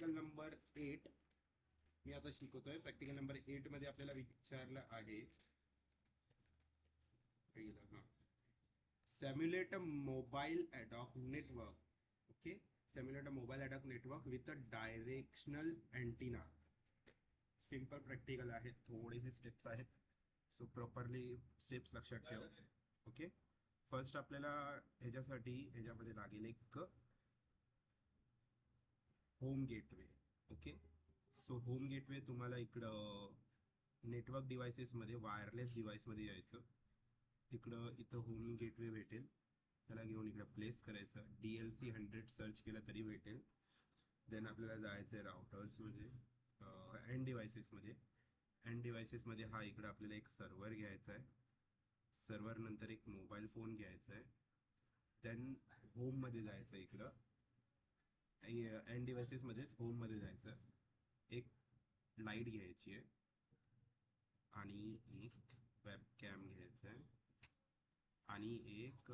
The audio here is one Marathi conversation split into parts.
प्रॅक्टिकल नंबर 8 मी आता शिकवतोय. प्रॅक्टिकल नंबर 8 मध्ये आपल्याला विचारलं आहे simulate a mobile ad hoc network. Okay, simulate a mobile ad hoc network with a directional antenna. Simple practical आहे, थोडेसे स्टेप्स आहेत, सो प्रॉपरली स्टेप्स लक्षात ठेव. ओके, फर्स्ट आपल्याला ह्याच्यामध्ये लागेल एक home gateway. Okay, so home gateway तुम्हाला इकडं नेटवर्क डिव्हायसेसमध्ये वायरलेस डिव्हाइसमध्ये यायचं. इथं होम गेटवे भेटेल, त्याला घेऊन इकडे प्लेस करायचं. DLC100 सर्च केलं तरी भेटेल. देन आपल्याला जायचं आहे राउटर्समध्ये, एंड डिव्हायसेसमध्ये. एंड डिव्हायसेसमध्ये हा इकडं आपल्याला एक सर्व्हर घ्यायचा आहे. सर्व्हर नंतर एक मोबाईल फोन घ्यायचा आहे. देन होममध्ये जायचं इकडं, एंड डिव्हायसेसमध्येच होममध्ये जायचं. एक लाईट घ्यायची आहे आणि एक वेबकॅम घ्यायचं आहे आणि एक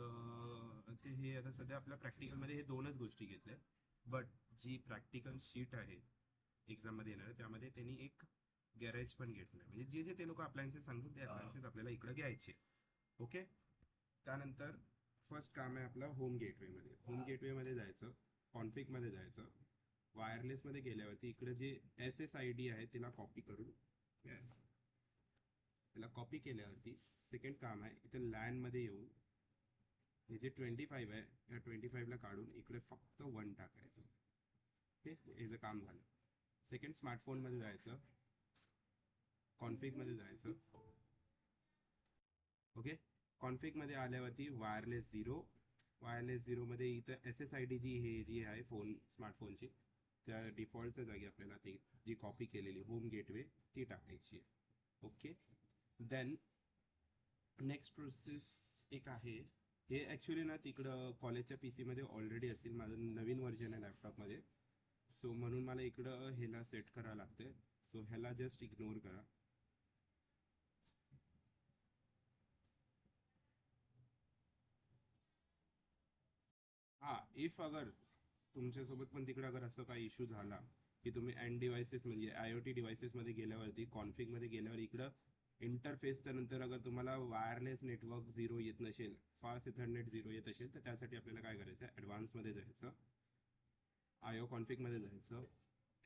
ते हे आता सध्या आपल्या प्रॅक्टिकलमध्ये हे दोनच गोष्टी घेतल्या. बट जी प्रॅक्टिकल शीट आहे एक्झाममध्ये येणार त्यामध्ये त्यांनी एक गॅरेज पण घेतलं. म्हणजे जे जे ते लोक अप्लायन्सेस सांगतात ते अप्लायन्सेस आपल्याला इकडे घ्यायचे. ओके, त्यानंतर फर्स्ट काम आहे आपलं होम गेटवेमध्ये. होम गेटवेमध्ये जायचं, कॉन्फिगमध्ये जायचं. वायरलेसमध्ये गेल्यावरती इकडे जे SSID आहे तिला कॉपी करून घ्यायचं. त्याला कॉपी केल्यावरती सेकंड काम आहे इथे लॅनमध्ये येऊन हे जे 25 आहे या 25ला काढून इकडे फक्त 1 टाकायचं. ओके, याचं काम झालं. सेकंड स्मार्टफोनमध्ये जायचं, कॉन्फिगमध्ये जायचं. ओके, कॉन्फिगमध्ये आल्यावरती वायरलेस झिरोमध्ये इथं SSID जी आहे स्मार्टफोनची त्या डिफॉल्टच्या जागी आपल्याला ती जी कॉपी केलेली होम गेटवे ती टाकायची आहे. ओके, देन नेक्स्ट प्रोसेस एक आहे, हे ॲक्च्युली ना तिकडं कॉलेजच्या PC मध्ये ऑलरेडी असेल. माझं नवीन व्हर्जन आहे लॅपटॉपमध्ये, सो म्हणून मला इकडं ह्याला सेट करावं लागतं. सो ह्याला जस्ट इग्नोर करा. हां, इफ अगर तुमच्यासोबत पण तिकडे अगर असं काही इश्यू झाला की तुम्ही एंड डिव्हायसेस म्हणजे IoT डिव्हायसेसमध्ये गेल्यावरती कॉन्फिगमध्ये गेल्यावर इकडं इंटरफेसच्या नंतर अगर तुम्हाला वायरलेस नेटवर्क 0 येत नसेल, फास्ट इथरनेट 0 येत असेल, तर त्यासाठी आपल्याला काय करायचं आहे, ॲडव्हान्समध्ये जायचं, IO कॉन्फिगमध्ये जायचं.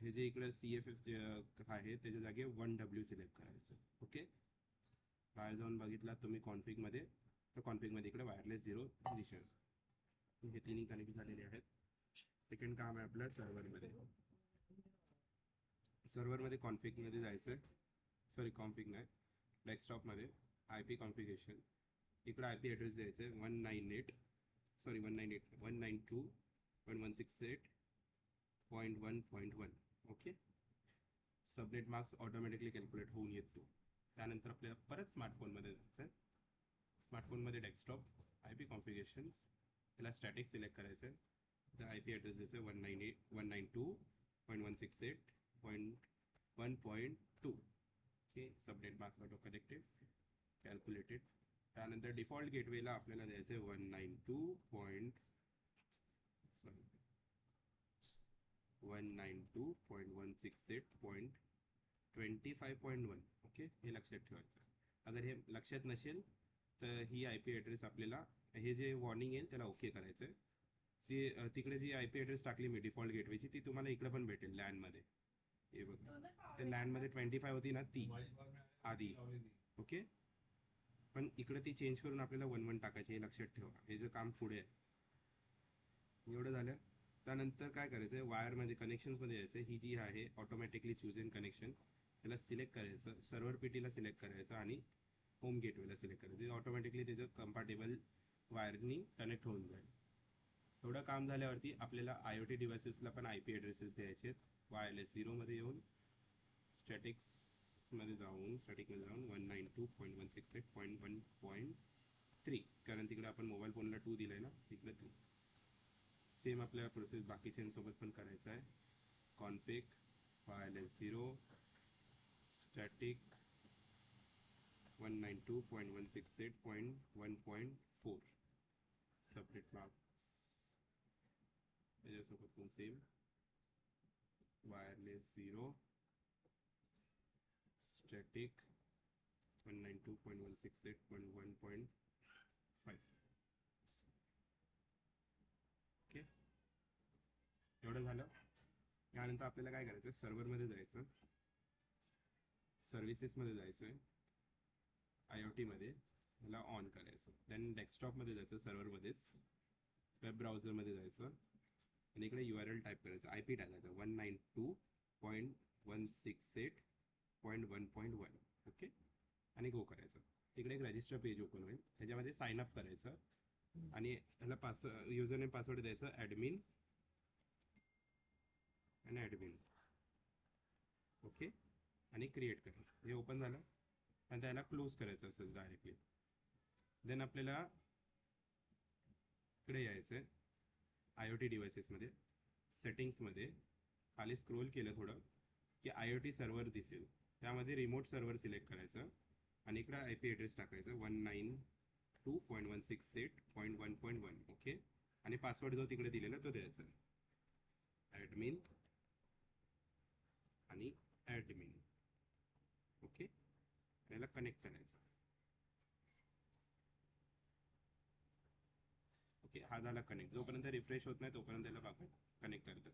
हे जे इकडे CFF जे आहे त्याच्या जागी 1W सिलेक्ट करायचं. ओके, बाहेर जाऊन बघितला तुम्ही कॉन्फिगमध्ये, तर कॉन्फिगमध्ये इकडे वायरलेस 0 दिसेल. हे तिन्ही कनेक्ट झालेले आहेत. सेकंड काम आहे आपलं सर्व्हरमध्ये कॉन्फिगमध्ये जायचं आहे. सॉरी, कॉन्फिग नाही, डेस्कटॉपमध्ये IP कॉन्फिगरेशन. इकडे IP ॲड्रेस द्यायचं आहे 192.168.168.1.1.1. Okay, subnet marks automatically calculate होऊन येतो. त्यानंतर आपल्याला परत स्मार्टफोनमध्ये जायचं आहे. स्मार्टफोनमध्ये डेस्कटॉप, IP कॉन्फिगरेशन्स, त्याला स्टॅटिक सिलेक्ट करायचं आहे. तर IP ॲड्रेस द्यायचं आहे 192.168.1.1.2. Okay, subnet marks auto connected calculated. त्यानंतर डिफॉल्ट गेटवेला आपल्याला द्यायचं आहे 192.168.25.1. ओके, हे लक्षात ठेवायचं. अगर हे लक्षात नसेल तर ही IP ॲड्रेस आपल्याला, हे जे वॉर्निंग येईल त्याला ओके करायचं आहे. ती तिकडे जी IP ॲड्रेस टाकली मी डिफॉल्ट गेटवेची ती तुम्हाला इकडे पण भेटेल लॅनमध्ये. हे बघा, ते लॅनमध्ये 25 होती ना ती आधी. ओके, पण इकडे ती चेंज करून आपल्याला 1.1 टाकायची, हे लक्षात ठेवा. हे जे काम पुढे आहे. एवढं झालं. त्यानंतर काय करायचं आहे, वायरमध्ये कनेक्शन्समध्ये यायचं. ही जी आहे ऑटोमॅटिकली चूज इन कनेक्शन, त्याला सिलेक्ट करायचं. सर्व्हर PTला सिलेक्ट करायचं आणि होम गेटवेला सिलेक्ट करायचं. ऑटोमॅटिकली त्याचं कम्पॅटेबल वायरनी कनेक्ट होऊन जाईल. एवढं काम झाल्यावरती आपल्याला IoT डिव्हायसेसला पण IP ॲड्रेसेस द्यायचे आहेत. वायरलेस 0मध्ये येऊन स्टॅटिकमध्ये जाऊन 192.168.1.1.3, कारण तिकडे आपण मोबाईल फोनला 2 दिलं आहे ना, तिकडे 3. सेम आपल्याला प्रोसेस बाकीच्यांसोबत पण करायचं आहे. Config wireless 0 static 192.168.1.4 subnet marks, त्याच्यासोबत पण सेम 0 स्टॅटिक 192.168.1.5. ओके, एवढं झालं. यानंतर आपल्याला काय करायचं, सर्व्हरमध्ये जायचं, सर्व्हिसेसमध्ये जायचं, IoT मध्ये ह्याला ऑन करायचं. देन डेस्कटॉपमध्ये जायचं, सर्व्हरमध्येच वेब ब्राउझरमध्ये जायचं आणि इकडे URL टाईप करायचं, IP टाकायचं 192.168.1.1. ओके, आणि गो करायचं. तिकडे एक रजिस्टर पेज ओपन होईल, त्याच्यामध्ये साइन अप करायचं आणि ह्याला युजर नेम पासवर्ड द्यायचं ॲडमिन आणि ॲडमिन. ओके, आणि क्रिएट करायचं. हे ओपन झालं आणि त्याला क्लोज करायचं असंच डायरेक्टली. देन आपल्याला इकडे यायचं आहे IoT डिव्हायसेसमध्ये, सेटिंग्समध्ये खाली स्क्रोल केलं थोडं की IoT सर्व्हर दिसेल, त्यामध्ये रिमोट सर्व्हर सिलेक्ट करायचं आणि इकडे IP ॲड्रेस टाकायचं 192.168.1.1. ओके, आणि पासवर्ड जो तिकडे दिलेला तो द्यायचा, ॲडमिन आणि ॲडमिन. ओके, याला कनेक्ट करायचं. ओके, हा झाला कनेक्ट. जोपर्यंत रिफ्रेश होत नाही तोपर्यंत त्याला बाकी कनेक्ट करतो.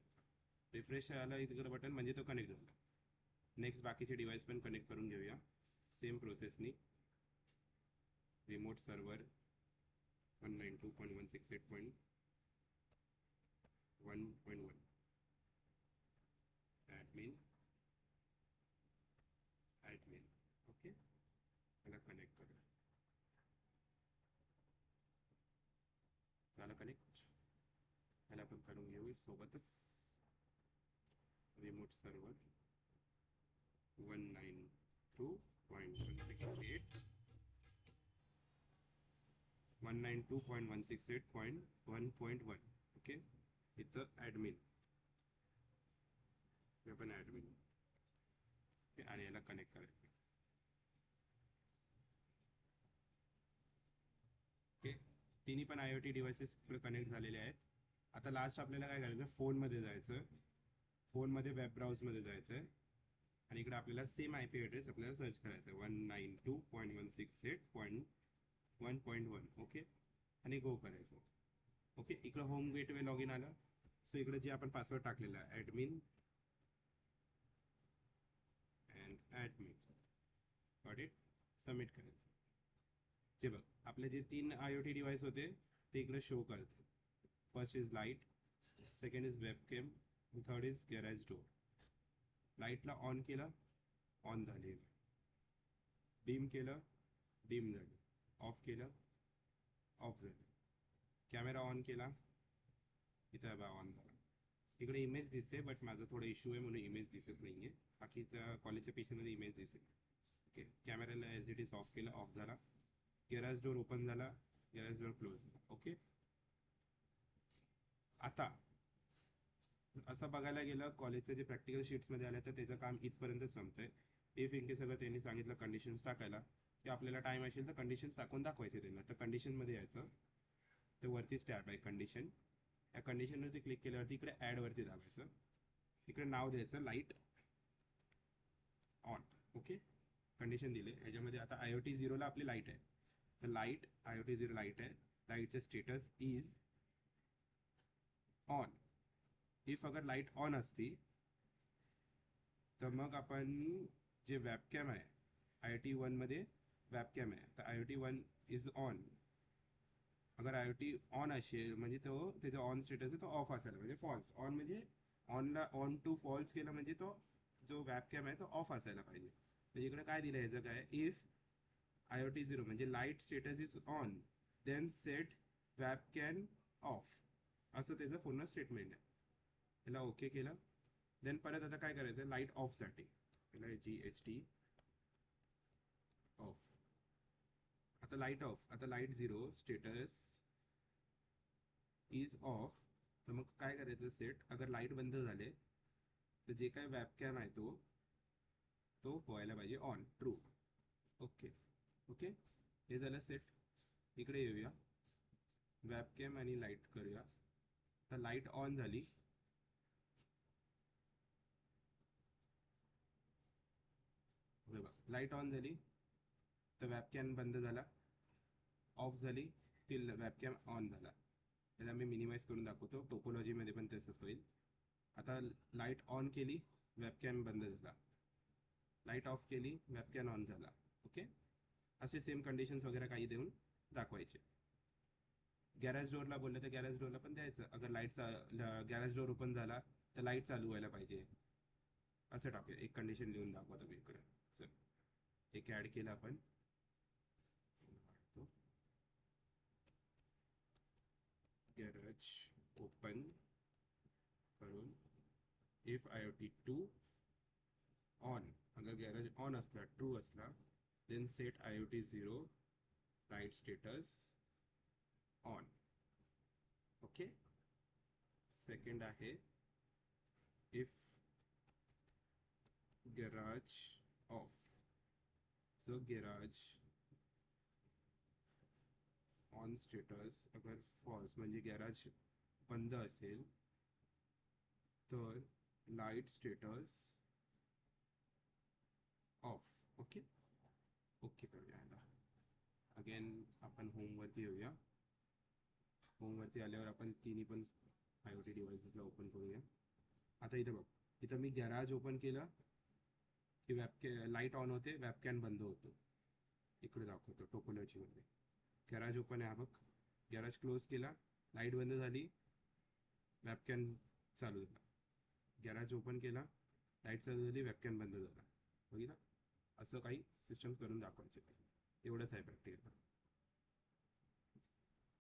रिफ्रेश आला इकडे बटन म्हणजे तो कनेक्ट झाला. नेक्स्ट बाकीचे डिव्हाइस पण कनेक्ट करून घेऊया सेम प्रोसेसनी. Remote server 192.168.1.1, admin admin. Okay, त्याला कनेक्ट करूया. झालं कनेक्ट, ह्याला पण करून घेऊ सोबतच. Remote server 192.168.1.1. ओके, इथं ॲडमिन, हे पण ॲडमिन. आणि याला कनेक्ट करायचं. ओके, तिन्ही पण IoT डिव्हायसेस कनेक्ट झालेले आहेत. आता लास्ट आपल्याला काय करायचं, फोनमध्ये जायचं, फोनमध्ये वेब ब्राउझमध्ये जायचं आहे आणि इकडे आपल्याला सेम IP ॲड्रेस आपल्याला सर्च करायचा आहे 192.168.1.1. ओके, आणि गो करायचं. ओके, इकडं होम गेटवे लॉग इन आलं. सो इकडे जे आपण पासवर्ड टाकलेला आहे admin and admin, got it, submit करायचं. जे बघ आपले जे 3 IoT डिव्हाइस होते ते इकडे शो करते. First is light, second is webcam, third is garage door. लाईटला ऑन केलं, ऑन झाली. डिम केलं, डिम झाली. ऑफ केलं, ऑफ झाली. कॅमेरा ऑन केला, इथं बा ऑन झाला. इकडे इमेज दिसते, बट माझा थोडा इश्यू आहे म्हणून इमेज दिसत नाही आहे. बाकीच्या कॉलेजच्या पेशंटमध्ये इमेज दिसेल. ओके, कॅमेराला ॲज इट इज ऑफ केलं, ऑफ झाला. गॅरेज डोर ओपन झाला, गॅरेज डोर क्लोज झाला. ओके, आता असं बघायला गेलं कॉलेजचं जे प्रॅक्टिकल शीट्समध्ये आलं तर त्याचं काम इथपर्यंत संपतंय. इफ इन केस अगर त्यांनी सांगितलं कंडिशन्स टाकायला की आपल्याला टाईम असेल तर कंडिशन्स टाकून दाखवायचे त्यांना, तर कंडिशनमध्ये यायचं. तर वरतीच टॅब आहे कंडिशन, या कंडिशनवरती क्लिक केल्यावरती इकडे ॲडवरती दाबायचं. इकडे नाव द्यायचं लाईट ऑन. ओके, कंडिशन दिले. ह्याच्यामध्ये आता IoT 0ला आपली लाईट आहे, तर लाईट IoT 0 लाईट आहे, लाईटचं स्टेटस इज ऑन. इफ अगर लाईट ऑन असती तर मग आपण जे वेबकॅम आहे IoT 1 मध्ये वेबकॅम आहे, तर IoT 1 इज ऑन. अगर IoT ऑन असेल म्हणजे तो त्याचा ऑन स्टेटस आहे तो ऑफ असायला म्हणजे फॉल्स. ऑन म्हणजे ऑनला ऑन टू फॉल्स केलं म्हणजे तो जो वेबकॅम आहे तो ऑफ असायला पाहिजे. म्हणजे इकडे काय दिलं याचं काय, इफ IoT 0 म्हणजे light status is on then set webcam off, असं त्याचं पूर्ण स्टेटमेंट आहे. त्याला ओके केलं. देन परत आता काय करायचं, लाईट ऑफसाठी त्याला GHT ऑफ. आता लाईट ऑफ, आता लाईट 0 स्टेटस इज ऑफ. तर मग काय करायचं सेट, अगर लाईट बंद झाले तर जे काय वेबकॅम आहे तो व्हायला पाहिजे ऑन, ट्रू. ओके ओके, हे झालं सेट. इकडे येऊया, वेबकॅम आणि लाईट करूया. तर लाईट ऑन झाली, लाईट ऑन झाली तर वेबकॅम बंद झाला, ऑफ झाली की वेबकॅम ऑन झाला. त्याला मी मिनिमाइज करून दाखवतो. टोपोलॉजीमध्ये पण तसंच होईल. आता लाईट ऑन केली, वेबकॅम बंद झाला. लाईट ऑफ केली, वेबकॅम ऑन झाला. ओके, असे सेम कंडिशन्स वगैरे काही देऊन दाखवायचे. गॅरेज डोअरला बोललं तर गॅरेज डोअरला पण द्यायचं. अगर गॅरेज डोअर ओपन झाला तर लाईट चालू व्हायला पाहिजे, असं टाकूया. एक कंडिशन लिहून दाखवा तुम्ही इकडे. चल, एक ॲड केलं आपण. गॅरेज ओपन करून इफ IoT 2 ऑन, अगर गॅरेज ऑन असला, ट्रू असला, then set IoT 0 light status on. Okay. Second आहे if garage off, so garage on status अगर फॉल्स म्हणजे गॅरेज बंद असेल तर light status off. Okay, okay करूया ह्याला. अगेन आपण होमवरती येऊया. होमवरती आल्यावर आपण तिन्ही पण IoT डिव्हाइसेसला ओपन करूया. आता इथं बघ, इथं मी गॅरेज ओपन केलं की लाईट ऑन होते, वेबकॅम बंद होतो. इकडे दाखवतो टोपोलॉजीमध्ये. गॅरेज ओपन आहे, हा बघ. गॅरेज क्लोज केला, लाईट बंद झाली, वेबकॅम चालू झाला. गॅरेज ओपन केला, लाईट चालू झाली, वेबकॅम बंद झाला. बघितलं, असं काही सिस्टम करून दाखवायचे. एवढंच आहे प्रॅक्टिकल.